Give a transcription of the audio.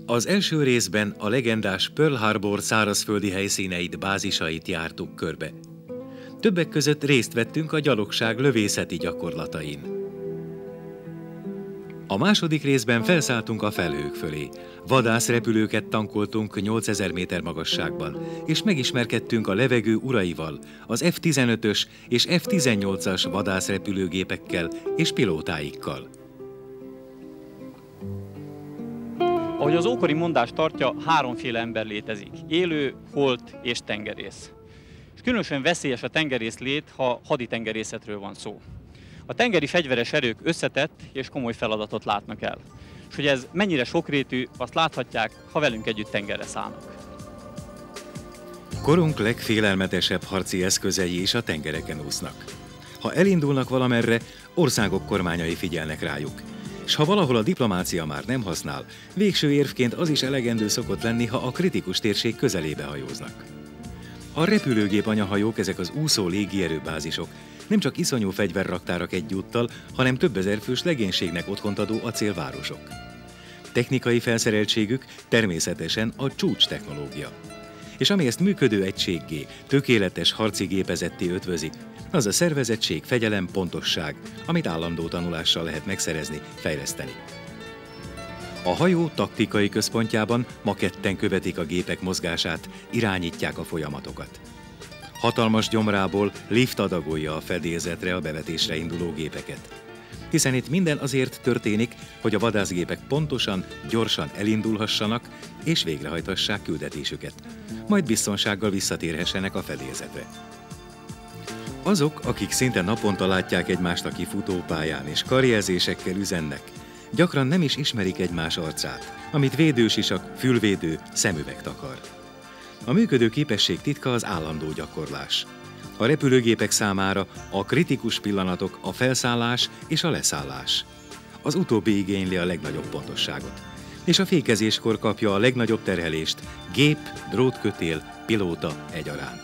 Az első részben a legendás Pearl Harbor szárazföldi helyszíneit, bázisait jártuk körbe. Többek között részt vettünk a gyalogság lövészeti gyakorlatain. A második részben felszálltunk a felhők fölé. Vadászrepülőket tankoltunk 8000 méter magasságban, és megismerkedtünk a levegő uraival, az F-15-ös és F-18-as vadászrepülőgépekkel és pilótáikkal. Ahogy az ókori mondás tartja, háromféle ember létezik: élő, holt és tengerész. És különösen veszélyes a tengerész lét, ha haditengerészetről van szó. A tengeri fegyveres erők összetett és komoly feladatot látnak el. És hogy ez mennyire sokrétű, azt láthatják, ha velünk együtt tengerre szállnak. Korunk legfélelmetesebb harci eszközei is a tengereken úsznak. Ha elindulnak valamerre, országok kormányai figyelnek rájuk. És ha valahol a diplomácia már nem használ, végső érvként az is elegendő szokott lenni, ha a kritikus térség közelébe hajóznak. A repülőgép anyahajók, ezek az úszó légierőbázisok, nem csak iszonyú fegyverraktárak egyúttal, hanem több ezer fős legénységnek otthont adó acélvárosok. Technikai felszereltségük természetesen a csúcs technológia. És ami ezt működő egységgé, tökéletes harci gépezetté ötvözi, az a szervezettség, fegyelem, pontosság, amit állandó tanulással lehet megszerezni, fejleszteni. A hajó taktikai központjában maketten követik a gépek mozgását, irányítják a folyamatokat. Hatalmas gyomrából lift adagolja a fedélzetre a bevetésre induló gépeket. Hiszen itt minden azért történik, hogy a vadászgépek pontosan, gyorsan elindulhassanak és végrehajtassák küldetésüket, majd biztonsággal visszatérhessenek a fedélzetre. Azok, akik szinte naponta látják egymást a kifutópályán és karjelzésekkel üzennek, gyakran nem is ismerik egymás arcát, amit védősisak, fülvédő, szemüveg takar. A működő képesség titka az állandó gyakorlás. A repülőgépek számára a kritikus pillanatok a felszállás és a leszállás. Az utóbbi igényli a legnagyobb pontosságot, és a fékezéskor kapja a legnagyobb terhelést gép, drótkötél, pilóta egyaránt.